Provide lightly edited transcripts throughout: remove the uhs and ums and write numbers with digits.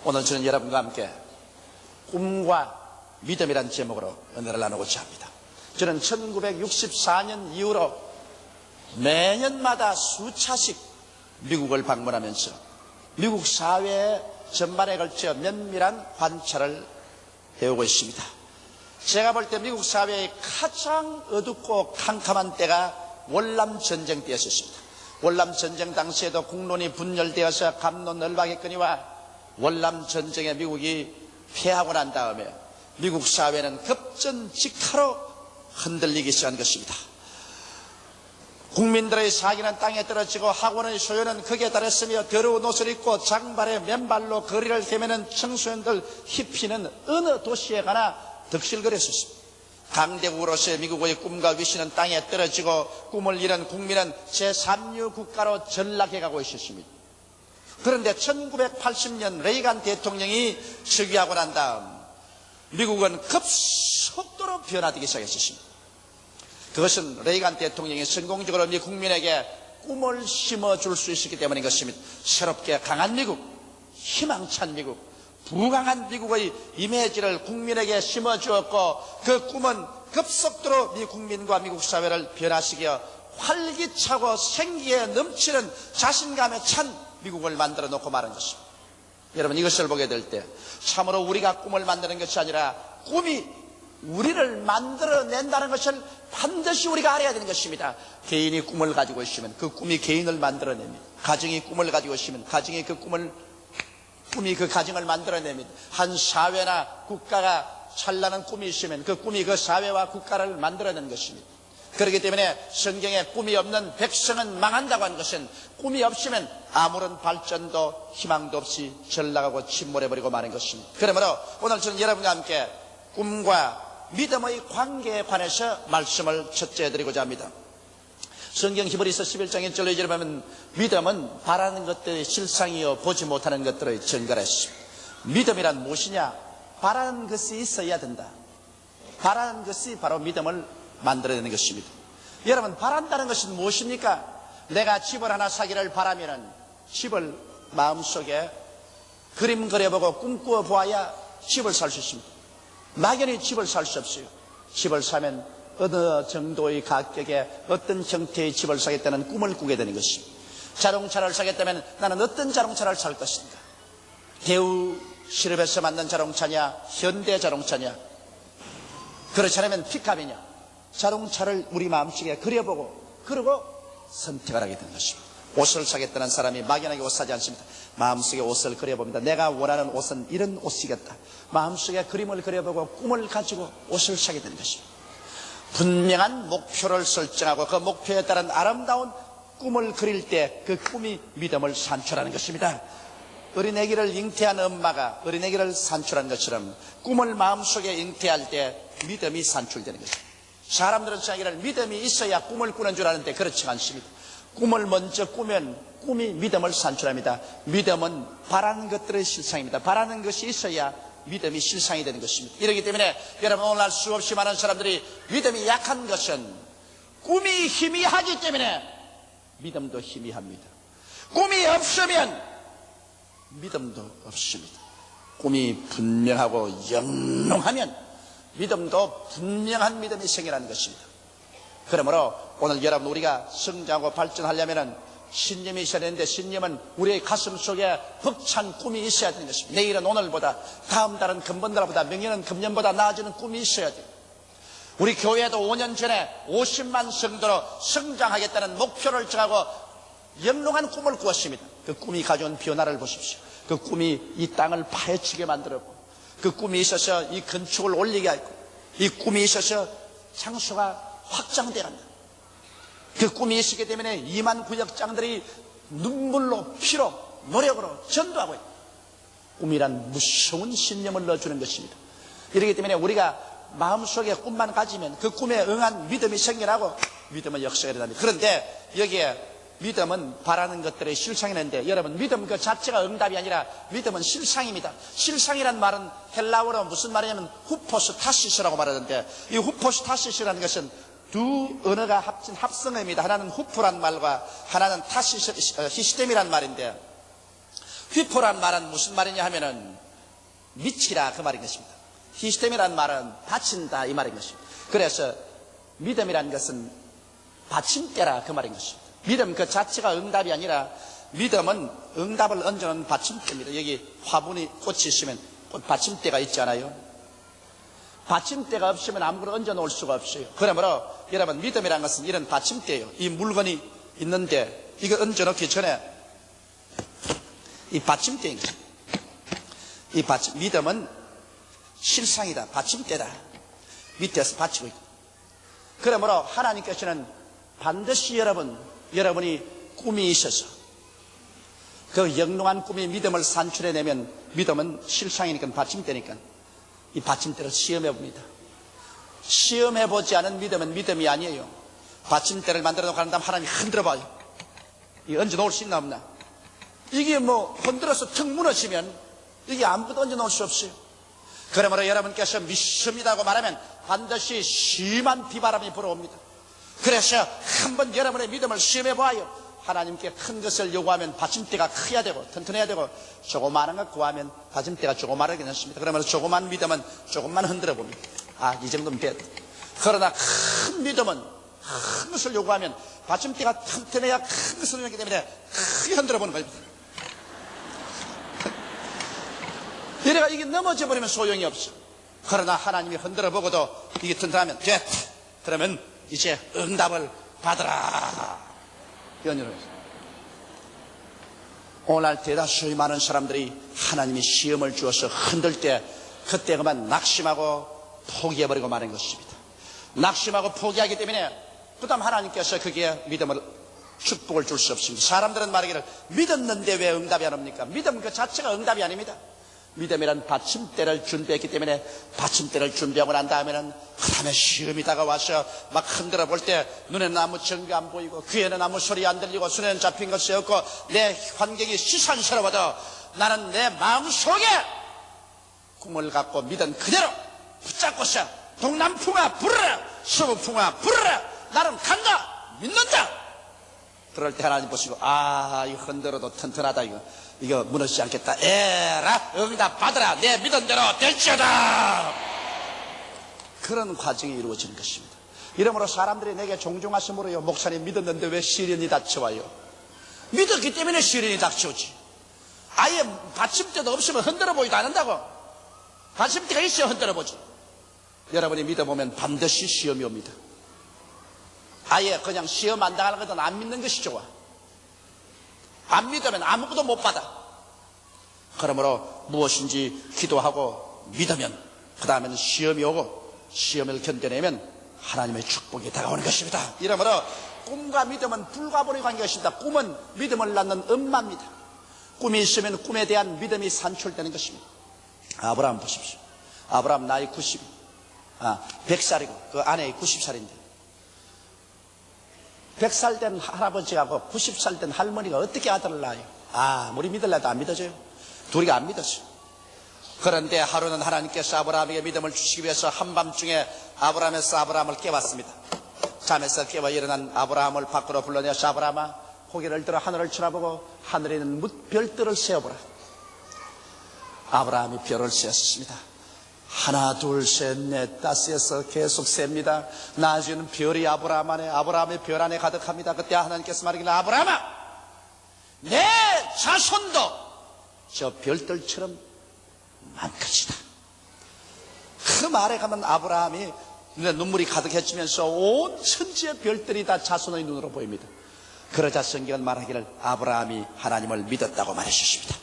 오늘 저는 여러분과 함께 꿈과 믿음이란 제목으로 은혜를 나누고자 합니다. 저는 1964년 이후로 매년마다 수차씩 미국을 방문하면서 미국 사회 전반에 걸쳐 면밀한 관찰을 해오고 있습니다. 제가 볼 때 미국 사회의 가장 어둡고 캄캄한 때가 월남전쟁 때였습니다. 월남전쟁 당시에도 국론이 분열되어서 갑론을박했거니와 월남전쟁에 미국이 패하고 난 다음에 미국 사회는 급전직하로 흔들리기 시작한 것입니다. 국민들의 사기는 땅에 떨어지고 학원의 소요는 극에 달했으며 더러운 옷을 입고 장발에 맨발로 거리를 헤매는 청소년들 히피는 어느 도시에 가나 득실거렸습니다. 강대국으로서의 미국의 꿈과 위신은 땅에 떨어지고 꿈을 잃은 국민은 제3류 국가로 전락해가고 있었습니다. 그런데 1980년 레이간 대통령이 즉위하고 난 다음 미국은 급속도로 변화되기 시작했습니다. 그것은 레이간 대통령이 성공적으로 미 국민에게 꿈을 심어줄 수 있었기 때문인 것입니다. 새롭게 강한 미국, 희망찬 미국, 부강한 미국의 이미지를 국민에게 심어주었고 그 꿈은 급속도로 미 국민과 미국 사회를 변화시켜 활기차고 생기에 넘치는 자신감에 찬 미국을 만들어 놓고 말한 것입니다. 여러분, 이것을 보게 될 때 참으로 우리가 꿈을 만드는 것이 아니라 꿈이 우리를 만들어낸다는 것을 반드시 우리가 알아야 되는 것입니다. 개인이 꿈을 가지고 있으면 그 꿈이 개인을 만들어냅니다. 가정이 꿈을 가지고 있으면 가정이 꿈이 그 가정을 만들어냅니다. 한 사회나 국가가 찬란한 꿈이 있으면 그 꿈이 그 사회와 국가를 만들어내는 것입니다. 그렇기 때문에 성경에 꿈이 없는 백성은 망한다고 하는 것은 꿈이 없으면 아무런 발전도 희망도 없이 전락하고 침몰해버리고 마는 것입니다. 그러므로 오늘 저는 여러분과 함께 꿈과 믿음의 관계에 관해서 말씀을 첫째 드리고자 합니다. 성경 히브리서 11장 1절로 2절에 보면 믿음은 바라는 것들의 실상이요 보지 못하는 것들의 증거라 했습니다. 믿음이란 무엇이냐? 바라는 것이 있어야 된다. 바라는 것이 바로 믿음을 만들어내는 것입니다. 여러분, 바란다는 것은 무엇입니까? 내가 집을 하나 사기를 바라면은 집을 마음속에 그림 그려보고 꿈꾸어 보아야 집을 살 수 있습니다. 막연히 집을 살 수 없어요. 집을 사면 어느 정도의 가격에 어떤 형태의 집을 사겠다는 꿈을 꾸게 되는 것입니다. 자동차를 사겠다면 나는 어떤 자동차를 살 것인가? 대우 실업에서 만든 자동차냐? 현대 자동차냐? 그렇지 않으면 픽업이냐? 자동차를 우리 마음속에 그려보고 그러고 선택을 하게 되는 것입니다. 옷을 사겠다는 사람이 막연하게 옷 사지 않습니다. 마음속에 옷을 그려봅니다. 내가 원하는 옷은 이런 옷이겠다. 마음속에 그림을 그려보고 꿈을 가지고 옷을 사게 되는 것입니다. 분명한 목표를 설정하고 그 목표에 따른 아름다운 꿈을 그릴 때 그 꿈이 믿음을 산출하는 것입니다. 어린애기를 잉태한 엄마가 어린애기를 산출한 것처럼 꿈을 마음속에 잉태할 때 믿음이 산출되는 것입니다. 사람들은 자기를 믿음이 있어야 꿈을 꾸는 줄 아는데 그렇지 않습니다. 꿈을 먼저 꾸면 꿈이 믿음을 산출합니다. 믿음은 바라는 것들의 실상입니다. 바라는 것이 있어야 믿음이 실상이 되는 것입니다. 이렇기 때문에 여러분, 오늘날 수없이 많은 사람들이 믿음이 약한 것은 꿈이 희미하기 때문에 믿음도 희미합니다. 꿈이 없으면 믿음도 없습니다. 꿈이 분명하고 영롱하면 믿음도 분명한 믿음이 생겨나는 것입니다. 그러므로 오늘 여러분, 우리가 성장하고 발전하려면 신념이 있어야 되는데 신념은 우리의 가슴 속에 벅찬 꿈이 있어야 되는 것입니다. 내일은 오늘보다, 다음 달은 금번달보다,明년은 금년보다 나아지는 꿈이 있어야 돼요. 우리 교회도 5년 전에 50만 성도로 성장하겠다는 목표를 정하고 영롱한 꿈을 꾸었습니다. 그 꿈이 가져온 변화를 보십시오. 그 꿈이 이 땅을 파헤치게 만들었고, 그 꿈이 있어서 이 건축을 올리게 하고, 이 꿈이 있어서 장소가 확장되어 간다. 그 꿈이 있었기 때문에 2만 구역장들이 눈물로 피로 노력으로 전도하고 있다. 꿈이란 무서운 신념을 넣어주는 것입니다. 이렇기 때문에 우리가 마음속에 꿈만 가지면 그 꿈에 응한 믿음이 생겨나고 믿음은 역사가 일어납니다. 그런데 여기에 믿음은 바라는 것들의 실상이는데, 여러분, 믿음 그 자체가 응답이 아니라 믿음은 실상입니다. 실상이란 말은 헬라어로 무슨 말이냐면 후포스타시스라고 말하는데, 이 후포스타시스라는 것은 두 언어가 합친 합성어입니다. 하나는 후프란 말과 하나는 히스템이란 말인데, 휘포란 말은 무슨 말이냐 하면은 미치라 그 말인 것입니다. 히스템이라는 말은 바친다 이 말인 것입니다. 그래서 믿음이라는 것은 받침대라 그 말인 것입니다. 믿음 그 자체가 응답이 아니라 믿음은 응답을 얹어놓은 받침대입니다. 여기 화분이 꽃이 있으면 꽃 받침대가 있잖아요. 받침대가 없으면 아무거나 얹어 놓을 수가 없어요. 그러므로 여러분 믿음이라는 것은 이런 받침대예요. 이 물건이 있는데 이거 얹어 놓기 전에 이 받침대인 거죠. 이 믿음은 실상이다. 받침대다. 밑에서 받치고 있다. 그러므로 하나님께서는 반드시 여러분이 꿈이 있어서 그 영롱한 꿈이 믿음을 산출해내면 믿음은 실상이니까 받침대니까 이 받침대를 시험해 봅니다. 시험해 보지 않은 믿음은 믿음이 아니에요. 받침대를 만들어 놓고 한 다음 하나님이 흔들어 봐요. 이 얹어 놓을 수 있나 없나? 이게 뭐 흔들어서 턱 무너지면 이게 아무것도 얹어 놓을 수 없어요. 그러므로 여러분께서 믿습니다고 말하면 반드시 심한 비바람이 불어옵니다. 그래서 한번 여러분의 믿음을 시험해 보아요. 하나님께 큰 것을 요구하면 받침대가 커야 되고 튼튼해야 되고 조그마한 것 구하면 받침대가 조그마하게 넣습니다. 그러면 조그만 믿음은 조금만 흔들어 봅니다. 아, 이 정도면 됐다. 그러나 큰 믿음은 큰 것을 요구하면 받침대가 튼튼해야 큰 것을 넣기 때문에 크게 흔들어 보는 겁니다. 이래가 이게 넘어져 버리면 소용이 없어. 그러나 하나님이 흔들어 보고도 이게 튼튼하면 됐다. 그러면 이제 응답을 받으라. 연연을 했어요. 오늘날 대다수의 많은 사람들이 하나님이 시험을 주어서 흔들 때 그때 그만 낙심하고 포기해버리고 마는 것입니다. 낙심하고 포기하기 때문에 그다음 하나님께서 거기에 믿음을 축복을 줄 수 없습니다. 사람들은 말하기를 믿었는데 왜 응답이 안 옵니까? 믿음 그 자체가 응답이 아닙니다. 믿음이란 받침대를 준비했기 때문에 받침대를 준비하고 난 다음에는 그 다음에 시험이 다가와서 막 흔들어 볼 때 눈에는 아무 증거 안 보이고 귀에는 아무 소리 안 들리고 손에는 잡힌 것이 없고 내 환경이 시산스러워도 나는 내 마음속에 꿈을 갖고 믿은 그대로 붙잡고서 동남풍아 불어라 서북풍아 불어라 나는 간다 믿는다. 그럴 때 하나님 보시고 아 이거 흔들어도 튼튼하다 이거 무너지지 않겠다. 에라 응답 받으라 내 믿은 대로 될지어다. 그런 과정이 이루어지는 것입니다. 이러므로 사람들이 내게 종종 와서 물어요. 목사님 믿었는데 왜 시련이 닥쳐와요? 믿었기 때문에 시련이 닥쳐오지. 아예 받침대도 없으면 흔들어 보지도 않는다고. 받침대가 있어야 흔들어 보지. 여러분이 믿어보면 반드시 시험이 옵니다. 아예 그냥 시험 안 당하는 것은 안 믿는 것이 좋아. 안 믿으면 아무것도 못 받아. 그러므로 무엇인지 기도하고 믿으면 그 다음에는 시험이 오고 시험을 견뎌내면 하나님의 축복이 다가오는 것입니다. 이러므로 꿈과 믿음은 불가분의 관계가 있습니다. 꿈은 믿음을 낳는 엄마입니다. 꿈이 있으면 꿈에 대한 믿음이 산출되는 것입니다. 아브라함 보십시오. 아브라함 나이 100살이고 그 아내이 90살인데 100살 된 할아버지하고 90살 된 할머니가 어떻게 아들을 낳아요? 아무리 믿으려도 안 믿어져요. 둘이 안 믿었어요. 그런데 하루는 하나님께서 아브라함에게 믿음을 주시기 위해서 한밤중에 아브라함에서 아브라함을 깨웠습니다. 잠에서 깨워 일어난 아브라함을 밖으로 불러내서 아브라함아 고개를 들어 하늘을 쳐다보고 하늘에 있는 별들을 세어보라. 아브라함이 별을 세었습니다. 하나 둘 셋 넷 다섯에서 계속 셉니다. 나중에는 별이 아브라함의 별 안에 가득합니다. 그때 하나님께서 말하기를 아브라함아 내 자손도 저 별들처럼 많것이다. 그 말에 가면 아브라함이 눈에 눈물이 가득해지면서 온 천지의 별들이 다 자손의 눈으로 보입니다. 그러자 성경은 말하기를 아브라함이 하나님을 믿었다고 말해주십니다.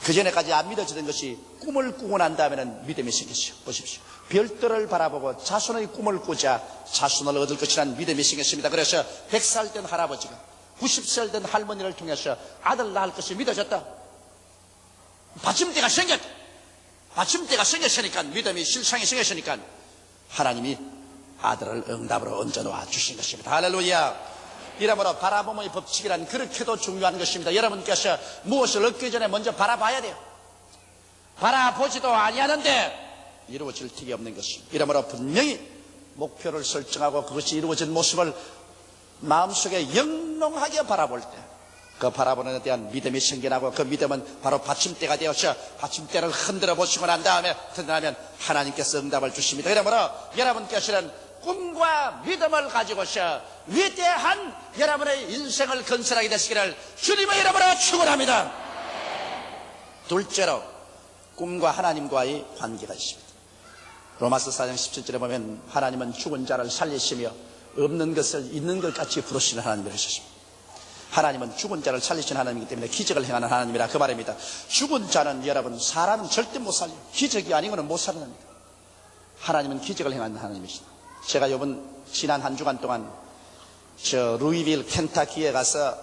그 전에까지 안 믿어지던 것이 꿈을 꾸고 난 다음에는 믿음이 생겼어요. 보십시오. 별들을 바라보고 자손의 꿈을 꾸자 자손을 얻을 것이라는 믿음이 생겼습니다. 그래서 100살 된 할아버지가 90살 된 할머니를 통해서 아들 낳을 것이 믿어졌다. 받침대가 생겼다. 받침대가 생겼으니까 믿음이 실상이 생겼으니까 하나님이 아들을 응답으로 얹어놓아 주신 것입니다. 할렐루야. 이러므로 바라봄의 법칙이란 그렇게도 중요한 것입니다. 여러분께서 무엇을 얻기 전에 먼저 바라봐야 돼요. 바라보지도 아니하는데 이루어질 틱이 없는 것입니다. 이러므로 분명히 목표를 설정하고 그것이 이루어진 모습을 마음속에 영롱하게 바라볼 때 그 바라보는 데 대한 믿음이 생겨나고 그 믿음은 바로 받침대가 되어서 받침대를 흔들어 보시고 난 다음에 드러나면 하나님께서 응답을 주십니다. 그러므로 여러분께서는 꿈과 믿음을 가지고서 위대한 여러분의 인생을 건설하게 되시기를 주님의 이름으로 축원합니다. 둘째로 꿈과 하나님과의 관계가 있습니다. 로마서 4장 17절에 보면 하나님은 죽은 자를 살리시며 없는 것을 있는 것 같이 부르시는 하나님을 하셨습니다. 하나님은 죽은 자를 살리시는 하나님이기 때문에 기적을 행하는 하나님이라 그 말입니다. 죽은 자는 여러분 사람은 절대 못 살려요. 기적이 아니고는 못 살아납니다. 하나님은 기적을 행하는 하나님이시다. 제가 지난 한 주간 동안 루이빌 켄타키에 가서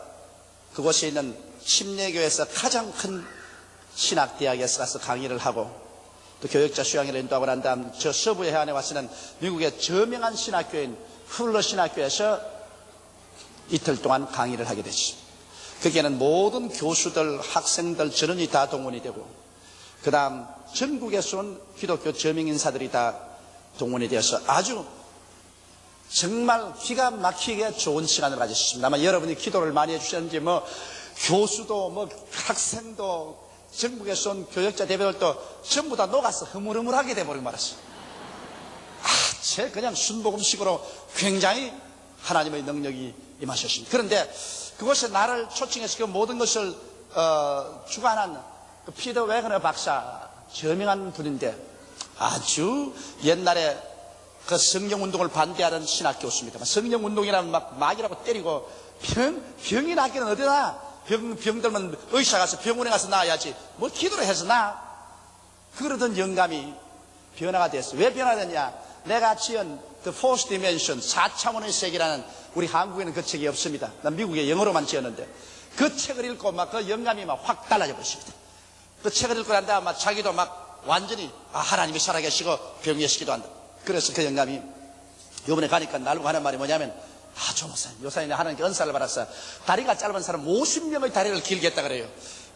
그곳에 있는 침례교회에서 가장 큰 신학대학에서 가서 강의를 하고 또 교역자 수양회를 인도하고 난 다음 저 서부 해안에 와서는 미국의 저명한 신학교인 훌러 신학교에서 이틀 동안 강의를 하게 됐죠. 거기에는 모든 교수들, 학생들, 전원이 다 동원이 되고 그 다음 전국에서 온 기독교 저명인사들이 다 동원이 되어서 아주 정말 기가 막히게 좋은 시간을 가졌습니다. 아마 여러분이 기도를 많이 해주셨는지 교수도 학생도 전국에서 온 교역자 대표들도 전부 다 녹아서 흐물흐물하게 돼버리고 말았어요. 그냥 순복음식으로 굉장히 하나님의 능력이 임하셨습니다. 그런데 그곳에 나를 초청해서 그 모든 것을 주관한 그 피터 웨거너 박사, 저명한 분인데 아주 옛날에 그 성령운동을 반대하는 신학교수입니다. 성령운동이라면 막이라고 때리고 병이 낫기는 어디나 병 들면 의사 가서 병원에 가서 나아야지 뭐 기도를 해서 그러던 영감이 변화가 됐어. 왜 변화됐냐? 내가 지은 The Fourth Dimension 4차원의 세계라는 우리 한국에는 그 책이 없습니다. 난 미국에 영어로만 지었는데 그 책을 읽고 그 영감이 확 달라져 버렸습니다. 그 책을 읽고 난 다음 자기도 완전히 하나님이 살아계시고 병癒시기도 한다. 그래서 그 영감이 이번에 가니까 나르고 하는 말이 뭐냐면 조목사님 요사님 하나님께 은사를 받았어. 다리가 짧은 사람 50명의 다리를 길게 했다 그래요.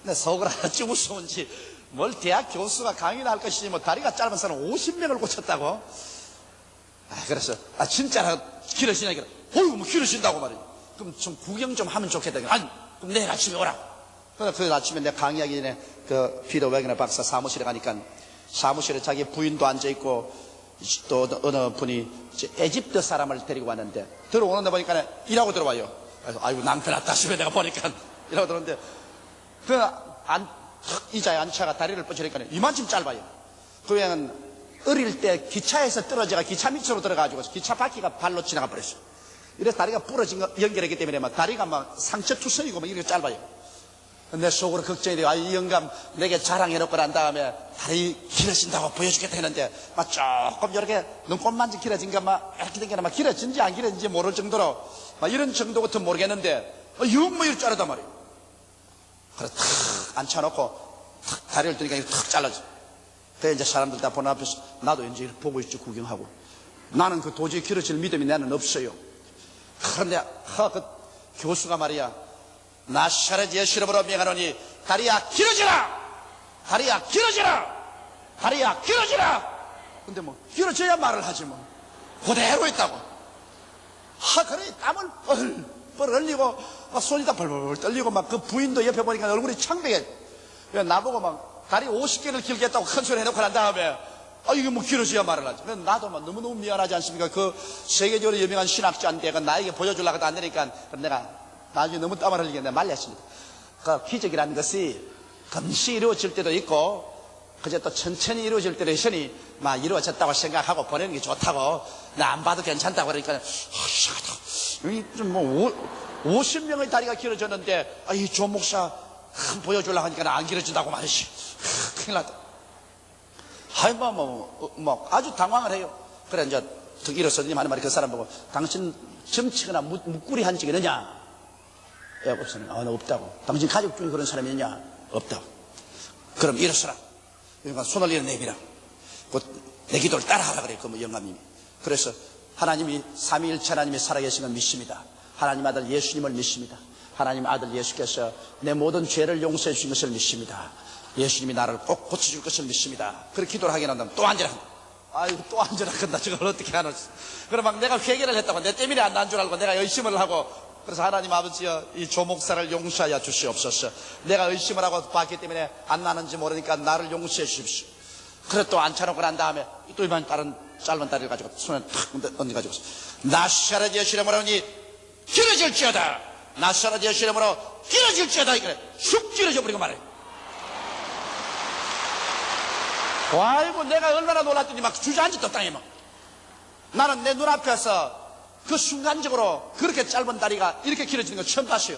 근데 속을 하나 좀 무서운지 뭘 대학 교수가 강의를 할 것이지 다리가 짧은 사람 50명을 고쳤다고. 그래서 진짜로 길어지냐 어이구 길어진다고 말이에요. 그럼 좀 구경 좀 하면 좋겠다. 아니 그럼 내일 아침에 오라고. 그래서 그 아침에 내가 강의하기 전에 그 피터 웨거너 박사 사무실에 가니까 사무실에 자기 부인도 앉아있고 또 어느 분이 에집트 사람을 데리고 왔는데 들어오는데 보니까 일하고 들어와요. 그래서 아이고 낭패났다 싶어 내가 보니까 일하고 들어오는데 의자에 앉혀가 다리를 뻗으니까 이만큼 짧아요. 그 형은 어릴 때 기차에서 떨어져가 기차 밑으로 들어가지고 기차 바퀴가 발로 지나가 버렸어요. 이래서 다리가 부러진 거 연결했기 때문에 다리가 상처투성이고 이렇게 짧아요. 내 속으로 걱정이 돼요. 이 영감 내게 자랑해놓고 난 다음에 다리 길어진다고 보여주겠다 했는데 조금 이렇게 눈곱만지 길어진가 이렇게 된 게 길어진지 안 길어진지 모를 정도로 이런 정도 같은 모르겠는데 영 이럴 줄 알았단 말이에요. 그래서 탁 앉혀놓고 탁 다리를 뜨니까 탁 잘라져. 그래 이제 사람들 다 보는 앞에서 나도 이제 보고 있지 구경하고 나는 그 도저히 길어질 믿음이 나는 없어요. 그런데 그 교수가 말이야 나사렛 예수 이름으로 명하노니 다리야 길어지라 다리야 길어지라 다리야 길어지라. 근데 길어져야 말을 하지 그대로 있다고. 그래 땀을 뻘 흘리고 손이 다 벌벌 떨리고 그 부인도 옆에 보니까 얼굴이 창백해. 나보고 다리 50개를 길게 했다고 큰 소리 해놓고 난 다음에 이게 길어져야 말을 하지. 나도 너무너무 미안하지 않습니까? 그 세계적으로 유명한 신학자인데 나에게 보여주려고 안 되니까 내가 나중에 너무 땀을 흘리게 내가 말렸습니다. 그 기적이라는 것이 금시 이루어질 때도 있고 그저 또 천천히 이루어질 때도 있으니 이루어졌다고 생각하고 보내는 게 좋다고 나 안 봐도 괜찮다고 그러니까 좀 50명의 다리가 길어졌는데 이 조 목사 보여주려고 하니까 안 길어진다고 말이지. 큰일 났다. 아주 당황을 해요. 그래 이제 턱 일어서더니 하는 말이 그 사람 보고 당신 점치거나 묵구리 한 적이 있느냐? 없으니 없다고. 당신 가족 중에 그런 사람이 있느냐? 없다고. 그럼 일어서라. 그러니까 손을 내밀어. 내 기도를 따라하라 그래. 그 영감님이. 그래서 하나님이 삼위일체 하나님이 살아계신 걸 믿습니다. 하나님 아들 예수님을 믿습니다. 하나님 아들 예수께서 내 모든 죄를 용서해 주신 것을 믿습니다. 예수님이 나를 꼭 고쳐줄 것을 믿습니다. 그렇게 기도를 하게 한다면 또 앉으라. 아이고 또 앉으라 한다. 저걸 어떻게 하노. 그럼 내가 회개를 했다고 내 때문에 안 난 줄 알고 내가 열심을 하고 그래서 하나님 아버지여, 이 조목사를 용서하여 주시옵소서. 내가 의심을 하고 봤기 때문에 안 나는지 모르니까 나를 용서해 주십시오. 그래 또 앉혀놓고 난 다음에 또 이번 다른 짧은 다리를 가지고 손에 탁 얹어가지고 나사렛 예수의 이름으로 길어질지어다. 나사렛 예수의 이름으로 길어질지어다. 이래 쑥 길어져 버리고 말해. 아이고 내가 얼마나 놀랐더니 막 주저앉았다 땅에 막. 나는 내 눈앞에서 그 순간적으로 그렇게 짧은 다리가 이렇게 길어지는 거 처음 봤어요.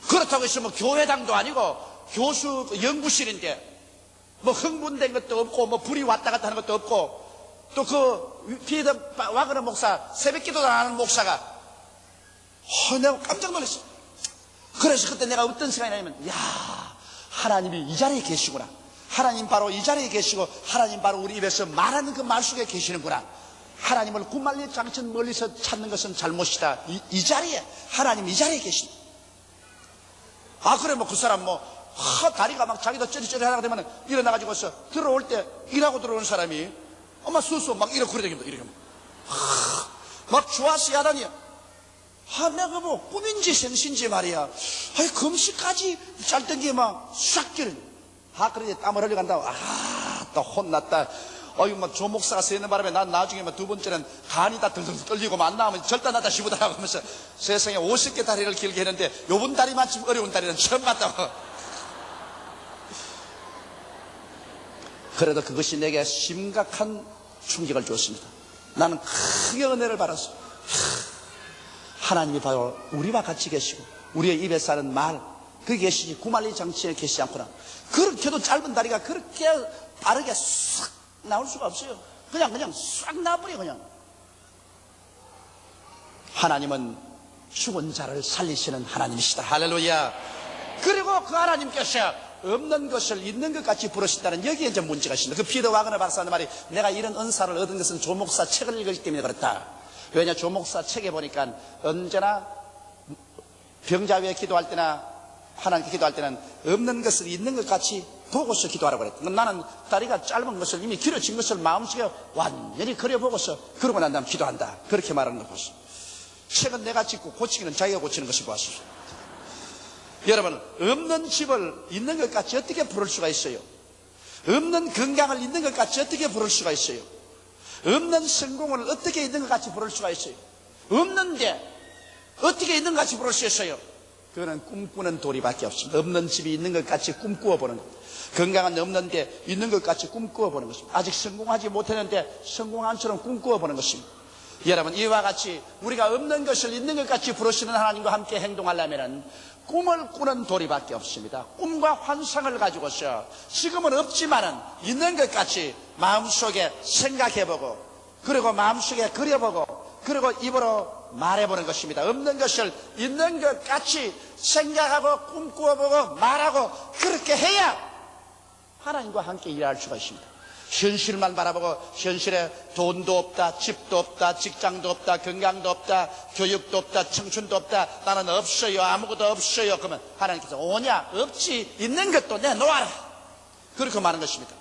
그렇다고 해서 뭐 교회당도 아니고 교수 연구실인데 뭐 흥분된 것도 없고 뭐 불이 왔다 갔다 하는 것도 없고 또 그 피에더 와그너 목사 새벽 기도도 안 하는 목사가 내가 깜짝 놀랐어. 그래서 그때 내가 어떤 생각이 나냐면 야 하나님이 이 자리에 계시구나. 하나님 바로 이 자리에 계시고 하나님 바로 우리 입에서 말하는 그 말 속에 계시는구나. 하나님을 구말리 장천 멀리서 찾는 것은 잘못이다. 이 자리에 하나님 이 자리에 계신다. 그래 뭐 그 사람 다리가 막 자기도 쩌리쩌리 하다가 되면 일어나가지고서 들어올 때 일하고 들어오는 사람이 엄마 수수 막 이렇게 그러다닙니다. 이렇게 막 좋아서 야단이야. 내가 뭐 꿈인지 생신지 말이야. 금시까지 짤던 게 막 싹 끼는. 그러지 땀을 흘려간다고. 또 혼났다. 막 조목사가 서 있는 바람에 난 나중에 두 번째는 간이 다 덜덜 떨리고 안 나오면 절단하다 싶으더라고 하면서 세상에 50개 다리를 길게 했는데 요번 다리만큼 어려운 다리는 처음 봤다고. 그래도 그것이 내게 심각한 충격을 주었습니다. 나는 크게 은혜를 받았어. 하나님이 바로 우리와 같이 계시고 우리의 입에서 하는 말 그 계시지 구말리 장치에 계시지 않구나. 그렇게도 짧은 다리가 그렇게 빠르게 싹 나올 수가 없어요. 그냥 싹 나버려 그냥. 하나님은 죽은 자를 살리시는 하나님이시다. 할렐루야. 그리고 그 하나님께서 없는 것을 있는 것 같이 부르신다는 여기에 이제 문제가 있습니다. 그 피에더 와그너 박사는 말이 내가 이런 은사를 얻은 것은 조목사 책을 읽었기 때문에 그렇다. 왜냐 조목사 책에 보니까 언제나 병자 위에 기도할 때나 하나님께 기도할 때는 없는 것을 있는 것 같이 보고서 기도하라고 그랬다. 나는 다리가 짧은 것을 이미 길어진 것을 마음속에 완전히 그려보고서 그러고 난 다음 기도한다. 그렇게 말하는 걸 봤어. 책은 내가 짓고 고치기는 자기가 고치는 것을 보았어. 여러분 없는 집을 있는 것 같이 어떻게 부를 수가 있어요? 없는 건강을 있는 것 같이 어떻게 부를 수가 있어요? 없는 성공을 어떻게 있는 것 같이 부를 수가 있어요? 없는데 어떻게 있는 것 같이 부를 수 있어요? 그거는 꿈꾸는 도리밖에 없습니다. 없는 집이 있는 것 같이 꿈꾸어 보는 겁니다. 건강은 없는데 있는 것 같이 꿈꾸어 보는 것입니다. 아직 성공하지 못했는데 성공한처럼 꿈꾸어 보는 것입니다. 여러분 이와 같이 우리가 없는 것을 있는 것 같이 부르시는 하나님과 함께 행동하려면 꿈을 꾸는 도리밖에 없습니다. 꿈과 환상을 가지고서 지금은 없지만은 있는 것 같이 마음속에 생각해보고 그리고 마음속에 그려보고 그리고 입으로 말해보는 것입니다. 없는 것을 있는 것 같이 생각하고 꿈꾸어보고 말하고 그렇게 해야 하나님과 함께 일할 수가 있습니다. 현실만 바라보고 현실에 돈도 없다, 집도 없다, 직장도 없다, 건강도 없다, 교육도 없다, 청춘도 없다, 나는 없어요, 아무것도 없어요. 그러면 하나님께서 오냐? 없지, 있는 것도 내놓아라. 그렇게 말하는 것입니다.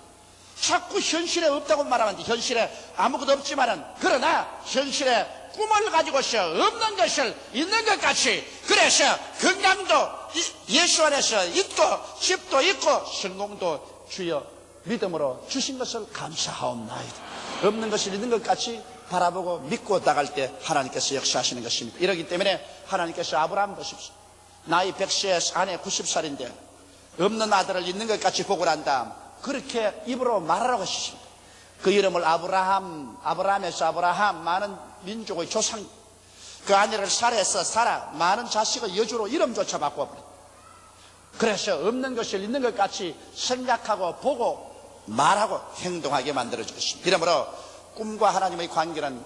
자꾸 현실에 없다고 말하면 돼. 현실에 아무것도 없지만은 그러나 현실에 꿈을 가지고서 없는 것을 있는 것 같이 그래서 건강도 예수 안에서 있고 집도 있고 성공도 주여 믿음으로 주신 것을 감사하옵나이다. 없는 것을 있는 것 같이 바라보고 믿고 나갈 때 하나님께서 역사하시는 것입니다. 이러기 때문에 하나님께서 아브라함 보십시오. 나이 100세 아내 90살인데 없는 아들을 있는 것 같이 보고 난 다음 그렇게 입으로 말하라고 하십니다. 그 이름을 아브라함에서 아브라함 많은 민족의 조상 그 아내를 살해해서 사라 많은 자식의 여주로 이름조차 바꿔버렸다. 그래서 없는 것을 있는 것 같이 생각하고 보고 말하고 행동하게 만들어줄 것입니다. 이러므로 꿈과 하나님의 관계는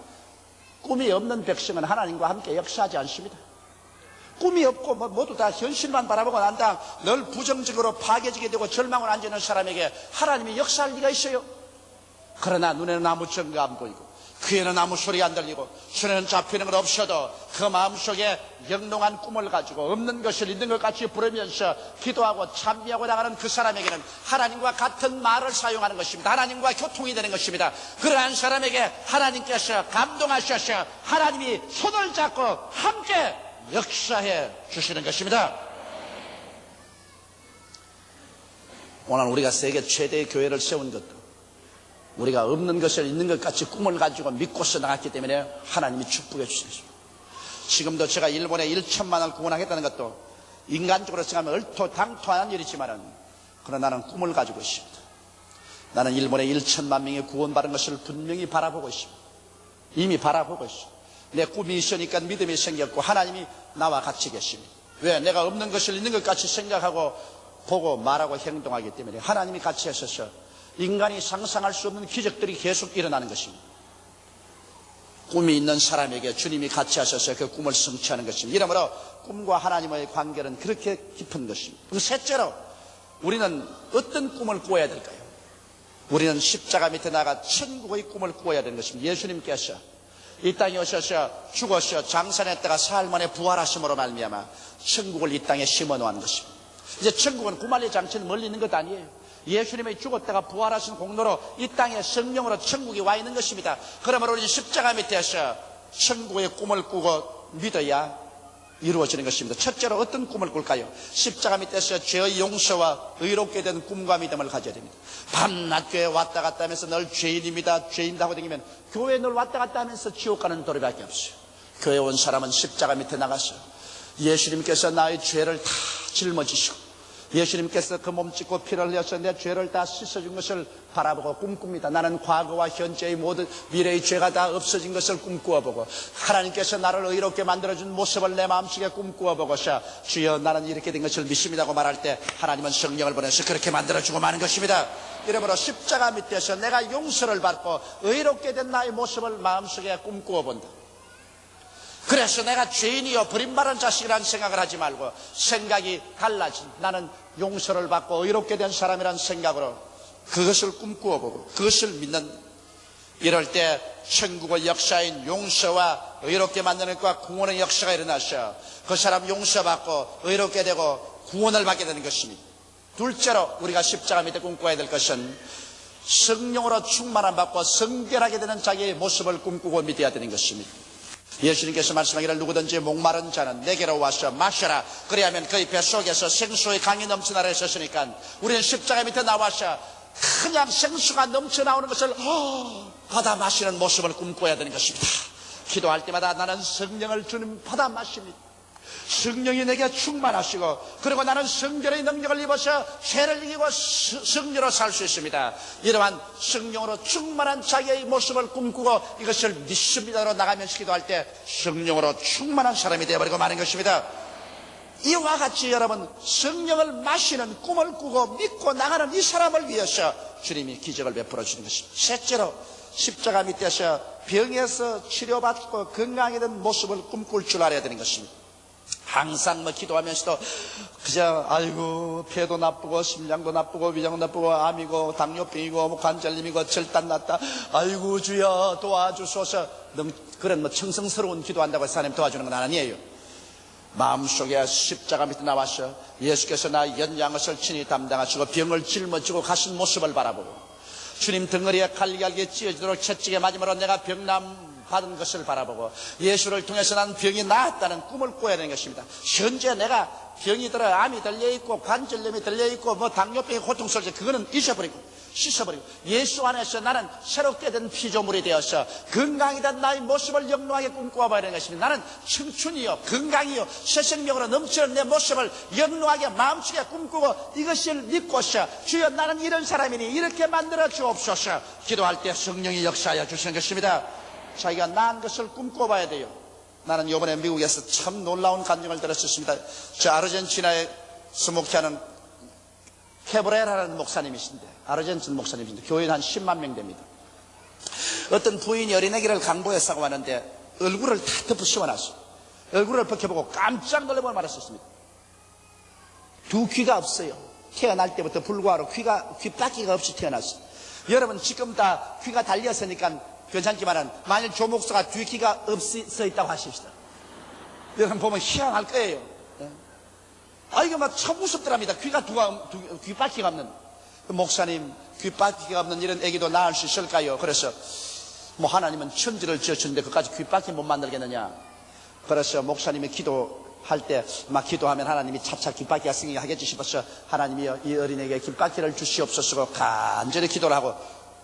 꿈이 없는 백성은 하나님과 함께 역사하지 않습니다. 꿈이 없고 모두 다 현실만 바라보고 난 다음 늘 부정적으로 파괴지게 되고 절망을 안지는 사람에게 하나님이 역사할 리가 있어요? 그러나 눈에는 아무 증거 안 보이고 귀에는 아무 소리 안 들리고 손에는 잡히는 건 없어도 그 마음속에 영롱한 꿈을 가지고 없는 것을 있는 것 같이 부르면서 기도하고 찬미하고 나가는 그 사람에게는 하나님과 같은 말을 사용하는 것입니다. 하나님과 교통이 되는 것입니다. 그러한 사람에게 하나님께서 감동하셔서 하나님이 손을 잡고 함께 역사해 주시는 것입니다. 오늘 우리가 세계 최대의 교회를 세운 것도 우리가 없는 것을 있는 것 같이 꿈을 가지고 믿고서 나갔기 때문에 하나님이 축복해 주셨습니다. 지금도 제가 일본에 1천만을 구원하겠다는 것도 인간적으로 생각하면 얼토당토한 일이지만 그러나 나는 꿈을 가지고 있습니다. 나는 일본에 1천만 명이 구원받은 것을 분명히 바라보고 있습니다. 이미 바라보고 있습니다. 내 꿈이 있으니까 믿음이 생겼고 하나님이 나와 같이 계십니다. 왜? 내가 없는 것을 있는 것 같이 생각하고 보고 말하고 행동하기 때문에 하나님이 같이 하셔서 인간이 상상할 수 없는 기적들이 계속 일어나는 것입니다. 꿈이 있는 사람에게 주님이 같이 하셔서 그 꿈을 성취하는 것입니다. 이러므로 꿈과 하나님의 관계는 그렇게 깊은 것입니다. 그럼 셋째로 우리는 어떤 꿈을 꾸어야 될까요? 우리는 십자가 밑에 나가 천국의 꿈을 꾸어야 되는 것입니다. 예수님께서 이 땅에 오셔서 죽어서 장사했다가 사흘 만에 부활하심으로 말미암아 천국을 이 땅에 심어 놓은 것입니다. 이제 천국은 구만리 장치는 멀리 있는 것 아니에요. 예수님이 죽었다가 부활하신 공로로 이 땅에 성령으로 천국이 와 있는 것입니다. 그러므로 우리는 십자가 밑에서 천국의 꿈을 꾸고 믿어야 이루어지는 것입니다. 첫째로 어떤 꿈을 꿀까요? 십자가 밑에서 죄의 용서와 의롭게 된 꿈과 믿음을 가져야 됩니다. 밤낮 교회 왔다 갔다 하면서 늘 죄인입니다, 죄인이다 하고 다니면 교회 늘 왔다 갔다 하면서 지옥 가는 도리밖에 없어요. 교회 온 사람은 십자가 밑에 나가서 예수님께서 나의 죄를 다 짊어지시고 예수님께서 그 몸 찢고 피를 흘려서 내 죄를 다 씻어준 것을 바라보고 꿈꿉니다. 나는 과거와 현재의 모든 미래의 죄가 다 없어진 것을 꿈꾸어보고 하나님께서 나를 의롭게 만들어준 모습을 내 마음속에 꿈꾸어보고서 주여 나는 이렇게 된 것을 믿습니다고 말할 때 하나님은 성령을 보내서 그렇게 만들어주고 마는 것입니다. 이러므로 십자가 밑에서 내가 용서를 받고 의롭게 된 나의 모습을 마음속에 꿈꾸어본다. 그래서 내가 죄인이요 버림받은 자식이라는 생각을 하지 말고 생각이 달라진 나는 용서를 받고 의롭게 된 사람이라는 생각으로 그것을 꿈꾸어보고 그것을 믿는 이럴 때 천국의 역사인 용서와 의롭게 만드는 것과 구원의 역사가 일어나서 그 사람 용서받고 의롭게 되고 구원을 받게 되는 것입니다. 둘째로 우리가 십자가 밑에 꿈꿔야 될 것은 성령으로 충만함 받고 성결하게 되는 자기의 모습을 꿈꾸고 믿어야 되는 것입니다. 예수님께서 말씀하기를 누구든지 목마른 자는 내게로 와서 마셔라. 그래야면 그의 뱃속에서 생수의 강이 넘쳐나라 했었으니까 우리는 십자가 밑에 나와서 그냥 생수가 넘쳐나오는 것을 받아 마시는 모습을 꿈꿔야 되는 것입니다. 기도할 때마다 나는 성령을 주님 받아 마십니다. 성령이 내게 충만하시고 그리고 나는 성결의 능력을 입어서 죄를 이기고 성령으로 살 수 있습니다. 이러한 성령으로 충만한 자기의 모습을 꿈꾸고 이것을 믿습니다로 나가면서 기도할 때 성령으로 충만한 사람이 되어버리고 마는 것입니다. 이와 같이 여러분 성령을 마시는 꿈을 꾸고 믿고 나가는 이 사람을 위해서 주님이 기적을 베풀어 주는 것입니다. 셋째로 십자가 밑에서 병에서 치료받고 건강하게 된 모습을 꿈꿀 줄 알아야 되는 것입니다. 항상 기도하면서도 그저 아이고 폐도 나쁘고 심장도 나쁘고 위장도 나쁘고 암이고 당뇨병이고 관절염이고 절단 났다 아이고 주여 도와주소서 그런 청성스러운 기도한다고 해서 하나님 도와주는 건 아니에요. 마음속에 십자가 밑에 나와서 예수께서 나 연양것을 친히 담당하시고 병을 짊어지고 가신 모습을 바라보고 주님 덩어리에 칼갈게 찢어지도록 채찍에 맞음으로 내가 병남 받은 것을 바라보고 예수를 통해서 난 병이 나았다는 꿈을 꿔야 되는 것입니다. 현재 내가 병이 들어 암이 들려있고 관절염이 들려있고 당뇨병이 고통스러워서 그거는 잊어버리고 씻어버리고 예수 안에서 나는 새롭게 된 피조물이 되어서 건강이된 나의 모습을 영롱하게 꿈꿔봐야 되는 것입니다. 나는 청춘이요 건강이요 새 생명으로 넘치는 내 모습을 영롱하게 마음속에 꿈꾸고 이것을 믿고서 주여 나는 이런 사람이니 이렇게 만들어 주옵소서 기도할 때 성령이 역사하여 주시는 것입니다. 자기가 나은 것을 꿈꿔봐야 돼요. 나는 이번에 미국에서 참 놀라운 감정을 들었습니다. 저 아르헨티나에 목회하는 케브레라라는 목사님이신데 아르헨티나 목사님이신데 교인 한 10만 명 됩니다. 어떤 부인이 어린애기를 강보에 싸고 왔는데 얼굴을 다 덮어 씌워놨어요. 얼굴을 벗겨보고 깜짝 놀라고 말했었습니다. 두 귀가 없어요. 태어날 때부터 불구하고 귀 바퀴가 없이 태어났어요. 여러분 지금 다 귀가 달렸으니까 괜찮지만은 만일 조목사가 뒤귀가 없어 있다고 하십시다. 여러분 보면 희한할 거예요. 이거 막 참 무섭더랍니다. 귀빨기가 없는. 목사님, 귀빨기가 없는 이런 애기도 낳을 수 있을까요? 그래서 하나님은 천지를 지어주는데 그까지 귀빨기 못 만들겠느냐. 그래서 목사님이 기도할 때 막 기도하면 하나님이 차차 귀빨기가 생기게 하겠지 싶어서 하나님이 이 어린애에게 귀빨기를 주시옵소서 간절히 기도를 하고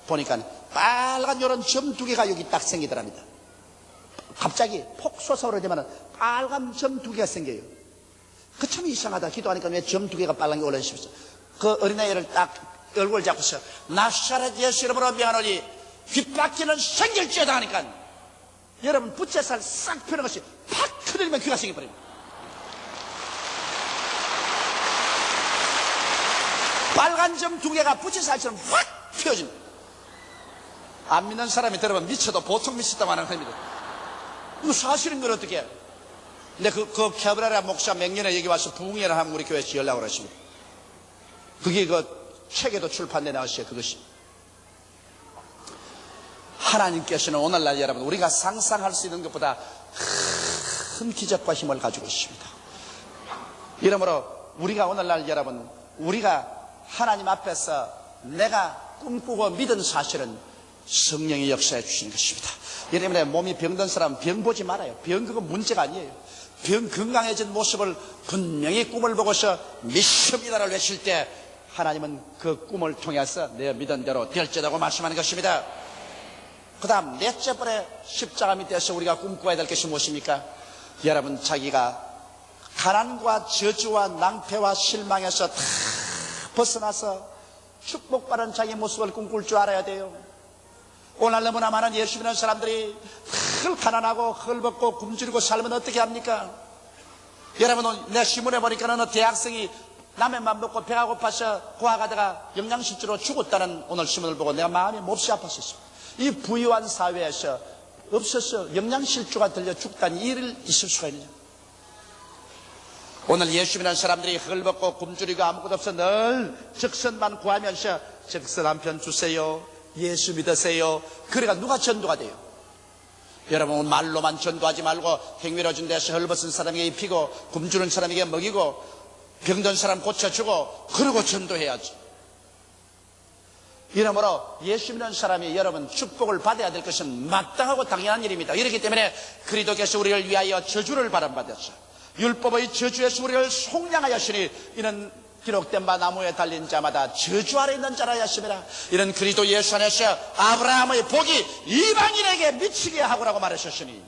보니까 빨간 요런 점 2개가 여기 딱 생기더랍니다. 갑자기 폭 솟아오르지만 빨간 점 2개가 생겨요. 그 참 이상하다. 기도하니까 왜 점 2개가 빨간 게 올라오시면서 그 어린아이를 딱 얼굴 잡고서 나사렛 예수 이름으로 명하노니 귀밖에는 생길지어다 하니까 여러분 부채살 싹 펴는 것이 팍 터뜨리면 귀가 생겨버립니다. 빨간 점 2개가 부채살처럼 확 펴집니다. 안 믿는 사람이 들으면 미쳐도 보통 미쳤다고 하는 겁니다. 이거 사실인 걸 어떻게 해? 근데 그 캐브라라 목사 맹년에 여기 와서 부흥회를 하면 우리 교회에 연락을 하십니다. 그게 그 책에도 출판돼 나왔어요. 그것이. 하나님께서는 오늘날 여러분 우리가 상상할 수 있는 것보다 큰 기적과 힘을 가지고 있습니다. 이러므로 우리가 오늘날 여러분 우리가 하나님 앞에서 내가 꿈꾸고 믿은 사실은 성령이 역사해 주시는 것입니다. 예를 몸이 병든 사람은 병 보지 말아요. 병 그건 문제가 아니에요. 병 건강해진 모습을 분명히 꿈을 보고서 믿습니다를 외칠 때 하나님은 그 꿈을 통해서 내 믿은 대로 될지라고 말씀하는 것입니다. 그 다음 넷째 번에 십자가 밑에서 우리가 꿈꿔야 될 것이 무엇입니까? 여러분 자기가 가난과 저주와 낭패와 실망에서 다 벗어나서 축복받은 자기 모습을 꿈꿀 줄 알아야 돼요. 오늘 너무나 많은 예수 믿는 사람들이 늘 가난하고 헐벗고 굶주리고 살면 어떻게 합니까? 여러분 내 신문에 보니까 어느 대학생이 라면만 먹고 배가 고파서 고아가다가 영양실조로 죽었다는 오늘 신문을 보고 내가 마음이 몹시 아팠었습니다. 이 부유한 사회에서 없어서 영양실조가 들려 죽다니 일을 있을 수가 있느냐. 오늘 예수 믿는 사람들이 헐벗고 굶주리고 아무것도 없어 늘 적선만 구하면서 적선 한 편 주세요. 예수 믿으세요. 그래가 누가 전도가 돼요? 여러분 말로만 전도하지 말고 행위로 준대서 헐벗은 사람에게 입히고 굶주린 사람에게 먹이고 병든 사람 고쳐주고 그러고 전도해야지. 이러므로 예수 믿는 사람이 여러분 축복을 받아야 될 것은 마땅하고 당연한 일입니다. 이렇기 때문에 그리스도께서 우리를 위하여 저주를 바람받았어요. 율법의 저주에서 우리를 속량하였으니 이는 기록된 바 나무에 달린 자마다 저주 아래 있는 자라 하였습니다. 이런 그리스도 예수 안에서 아브라함의 복이 이방인에게 미치게 하고라고 말하셨으니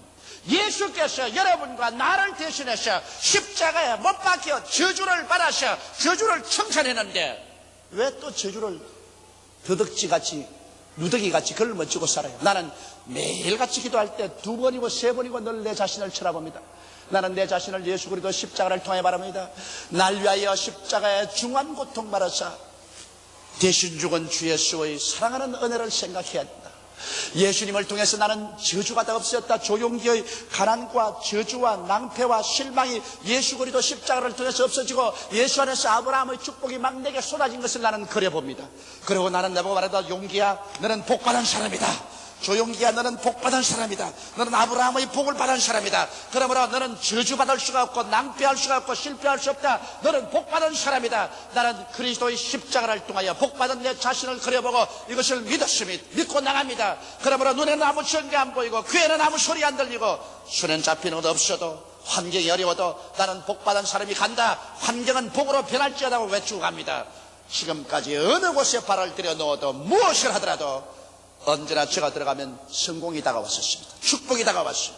예수께서 여러분과 나를 대신해서 십자가에 못 박혀 저주를 받아서 저주를 청산했는데 왜 또 저주를 더덕지같이 누더기같이 걸머쥐고 살아요? 나는 매일같이 기도할 때 2번이고 3번이고 늘 내 자신을 쳐다봅니다. 나는 내 자신을 예수 그리스도 십자가를 통해 바랍니다. 날 위하여 십자가에 중한 고통 받아서 대신 죽은 주 예수의 사랑하는 은혜를 생각해야 된다. 예수님을 통해서 나는 저주가 다 없었다. 조용기의 가난과 저주와 낭패와 실망이 예수 그리스도 십자가를 통해서 없어지고 예수 안에서 아브라함의 축복이 막 내게 쏟아진 것을 나는 그려봅니다. 그리고 나는 내보고 말하다 용기야 너는 복받은 사람이다. 조용기야 너는 복받은 사람이다. 너는 아브라함의 복을 받은 사람이다. 그러므로 너는 저주받을 수가 없고 낭패할 수가 없고 실패할 수 없다. 너는 복받은 사람이다. 나는 그리스도의 십자가를 통하여 복받은 내 자신을 그려보고 이것을 믿고 나갑니다. 그러므로 눈에는 아무 전개 안 보이고 귀에는 아무 소리 안 들리고 손엔 잡히는 것 없어도 환경이 어려워도 나는 복받은 사람이 간다. 환경은 복으로 변할지어다고 외치고 갑니다. 지금까지 어느 곳에 발을 들여 놓아도 무엇을 하더라도 언제나 제가 들어가면 성공이 다가왔었습니다. 축복이 다가왔어요.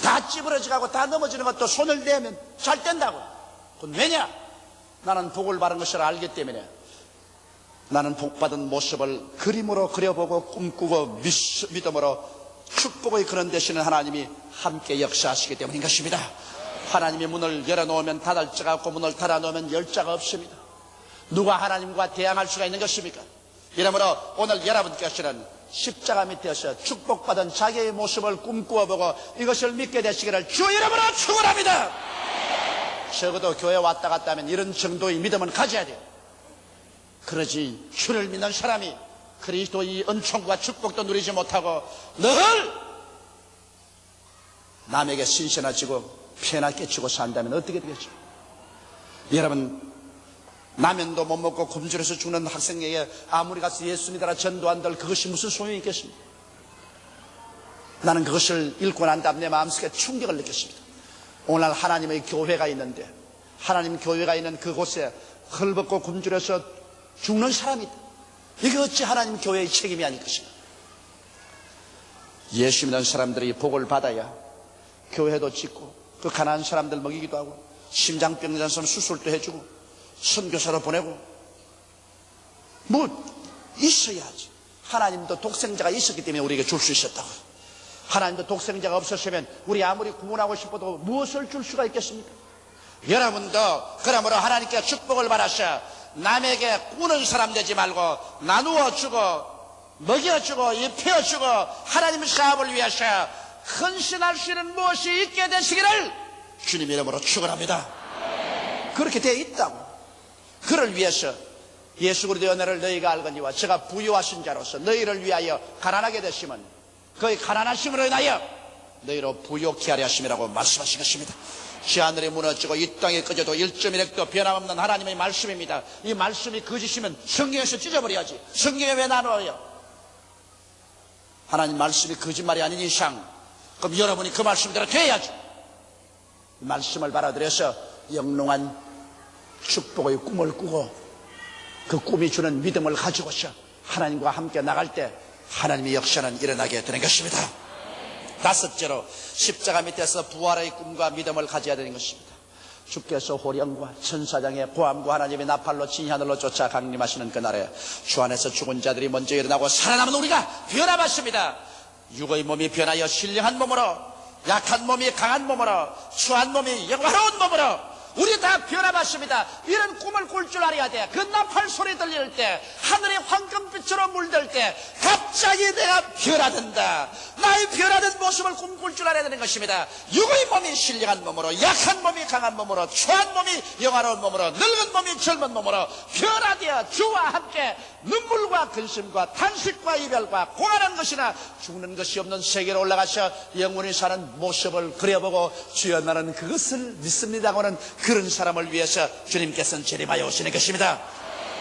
다 찌부러져가고 다 넘어지는 것도 손을 대면 잘 된다고. 그건 왜냐? 나는 복을 받은 것을 알기 때문에 나는 복받은 모습을 그림으로 그려보고 꿈꾸고 믿음으로 축복의 그런 대신에 하나님이 함께 역사하시기 때문인 것입니다. 하나님이 문을 열어놓으면 닫을 자가 없고 문을 닫아놓으면 열 자가 없습니다. 누가 하나님과 대항할 수가 있는 것입니까? 이러므로 오늘 여러분께서는 십자가 밑에서 축복받은 자기의 모습을 꿈꾸어보고 이것을 믿게 되시기를 주 이름으로 축원합니다. 적어도 교회 왔다 갔다 하면 이런 정도의 믿음은 가져야 돼요. 그러지 주를 믿는 사람이 그리스도의 은총과 축복도 누리지 못하고 늘 남에게 신신하지고 피해나 끼치고 산다면 어떻게 되겠죠? 여러분, 라면도 못 먹고 굶주려서 죽는 학생에게 아무리 가서 예수 믿어라 전도한들 그것이 무슨 소용이 있겠습니까? 나는 그것을 읽고 난 다음 내 마음속에 충격을 느꼈습니다. 오늘날 하나님의 교회가 있는데, 하나님 교회가 있는 그곳에 헐벗고 굶주려서 죽는 사람이 있다. 이게 어찌 하나님 교회의 책임이 아닐 것인가? 예수 믿는 사람들이 복을 받아야 교회도 짓고 그 가난한 사람들 먹이기도 하고 심장병 있는 사람 수술도 해주고 선교사로 보내고 뭐 있어야지. 하나님도 독생자가 있었기 때문에 우리에게 줄 수 있었다고. 하나님도 독생자가 없었으면 우리 아무리 구원하고 싶어도 무엇을 줄 수가 있겠습니까? 여러분도 그러므로 하나님께 축복을 받아서 남에게 꾸는 사람 되지 말고 나누어 주고 먹여주고 입혀주고 하나님의 사업을 위해서 헌신할 수 있는 무엇이 있게 되시기를 주님 이름으로 축원합니다. 그렇게 되어 있다고. 그를 위해서 예수 그리스도의 은혜를 너희가 알거니와 제가 부유하신 자로서 너희를 위하여 가난하게 되시면 그의 가난하심으로 인하여 너희로 부욕케 하려 하심이라고 말씀하신 것입니다. 하늘이 무너지고 이 땅이 꺼져도 1.1핵도 변함없는 하나님의 말씀입니다. 이 말씀이 거짓이면 성경에서 찢어버려야지. 성경에 왜 나눠요? 하나님 말씀이 거짓말이 아닌 이상 그럼 여러분이 그 말씀대로 돼야죠. 이 말씀을 받아들여서 영롱한 축복의 꿈을 꾸고 그 꿈이 주는 믿음을 가지고서 하나님과 함께 나갈 때 하나님의 역사는 일어나게 되는 것입니다. 다섯째로 십자가 밑에서 부활의 꿈과 믿음을 가져야 되는 것입니다. 주께서 호령과 천사장의 고함과 하나님의 나팔로 진히 하늘로 쫓아 강림하시는 그날에 주 안에서 죽은 자들이 먼저 일어나고 살아남은 우리가 변화받습니다. 육의 몸이 변하여 신령한 몸으로, 약한 몸이 강한 몸으로, 추한 몸이 영화로운 몸으로 우리 다 변화받습니다. 이런 꿈을 꿀 줄 알아야 돼. 그 나팔 소리 들릴 때, 하늘이 황금빛으로 물들 때 갑자기 내가 변화된다. 나의 변화된 모습을 꿈꿀 줄 알아야 되는 것입니다. 육의 몸이 신령한 몸으로, 약한 몸이 강한 몸으로, 추한 몸이 영화로운 몸으로, 늙은 몸이 젊은 몸으로 변화되어 주와 함께 눈물과 근심과 탄식과 이별과 고난한 것이나 죽는 것이 없는 세계로 올라가서 영원히 사는 모습을 그려보고 주여 나는 그것을 믿습니다고는 그런 사람을 위해서 주님께서는 재림하여 오시는 것입니다.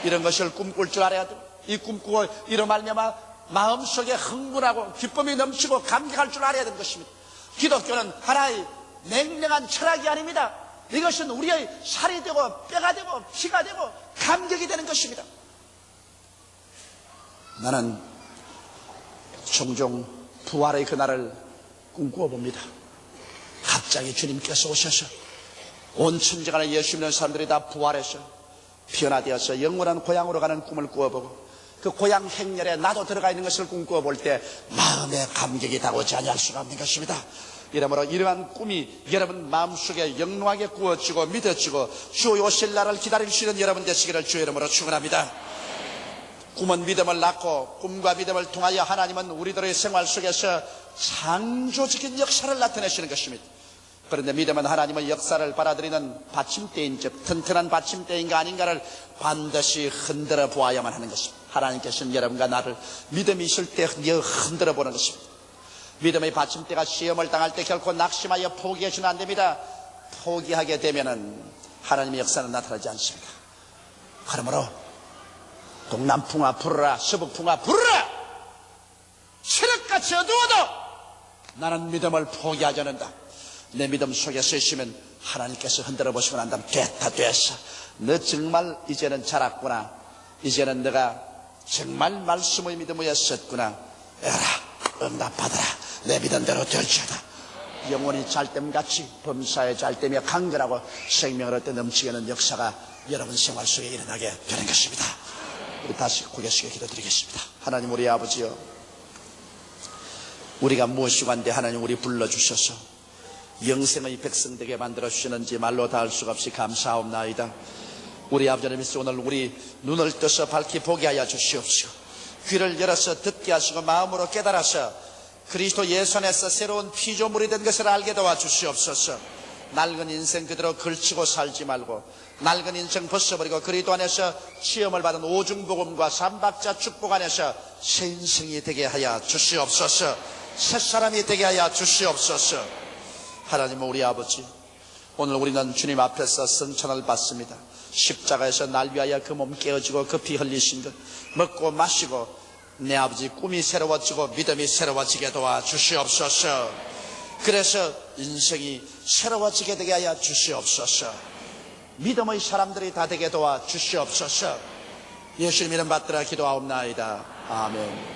이런 것을 꿈꿀 줄 알아야 돼요. 이 꿈꾸고 이로 말미암아 마음속에 흥분하고 기쁨이 넘치고 감격할 줄 알아야 되는 것입니다. 기독교는 하나의 냉랭한 철학이 아닙니다. 이것은 우리의 살이 되고 뼈가 되고 피가 되고 감격이 되는 것입니다. 나는 종종 부활의 그날을 꿈꾸어 봅니다. 갑자기 주님께서 오셔서 온 천지가 예수 믿는 사람들이 다 부활해서 변화되어서 영원한 고향으로 가는 꿈을 꾸어보고 그 고향 행렬에 나도 들어가 있는 것을 꿈꾸어 볼 때 마음의 감격이 다오지 아니할 수가 없는 것입니다. 이러므로 이러한 꿈이 여러분 마음속에 영롱하게 꾸어지고 믿어지고 주 오실 날을 기다릴 수 있는 여러분 되시기를 주의 이름으로 축원합니다. 꿈은 믿음을 낳고 꿈과 믿음을 통하여 하나님은 우리들의 생활 속에서 창조적인 역사를 나타내시는 것입니다. 그런데 믿음은 하나님의 역사를 받아들이는 받침대인 즉 튼튼한 받침대인가 아닌가를 반드시 흔들어 보아야만 하는 것입니다. 하나님께서는 여러분과 나를 믿음이 있을 때 흔들어 보는 것입니다. 믿음의 받침대가 시험을 당할 때 결코 낙심하여 포기해서는 안 됩니다. 포기하게 되면은 하나님의 역사는 나타나지 않습니다. 그러므로 동남풍아 불어라, 서북풍아 불어라, 새벽같이 어두워도 나는 믿음을 포기하지 않는다. 내 믿음 속에 서 있으면 하나님께서 흔들어 보시고 난 다음 됐다 됐어. 너 정말 이제는 자랐구나. 이제는 너가 정말 말씀의 믿음에 섰구나. 에라 응답받아라. 내 믿은 대로 될지어다. 영혼이 잘됨같이 범사에 잘되며 강건하고 생명을 얻되 넘치게 하는 역사가 여러분 생활 속에 일어나게 되는 것입니다. 우리 다시 고개 숙여 기도드리겠습니다. 하나님 우리 아버지여, 우리가 무엇이고 한데 하나님 우리 불러주셔서 영생의 백성 되게 만들어주시는지 말로 다 할 수가 없이 감사하옵나이다. 우리 아버지 하나님께서 오늘 우리 눈을 떠서 밝히 보게 하여 주시옵시고 귀를 열어서 듣게 하시고 마음으로 깨달아서 그리스도 예수 안에서 새로운 피조물이 된 것을 알게 도와주시옵소서. 낡은 인생 그대로 걸치고 살지 말고 낡은 인생 벗어버리고 그리스도 안에서 시험을 받은 오중복음과 삼박자 축복 안에서 새 인생이 되게 하여 주시옵소서. 새 사람이 되게 하여 주시옵소서. 하나님 우리 아버지, 오늘 우리는 주님 앞에서 성찬을 받습니다. 십자가에서 날 위하여 그 몸 깨어지고 그 피 흘리신 것 먹고 마시고 내 아버지 꿈이 새로워지고 믿음이 새로워지게 도와 주시옵소서. 그래서 인생이 새로워지게 되게 하여 주시옵소서. 믿음의 사람들이 다 되게 도와 주시옵소서. 예수님 이름 받들어 기도하옵나이다. 아멘.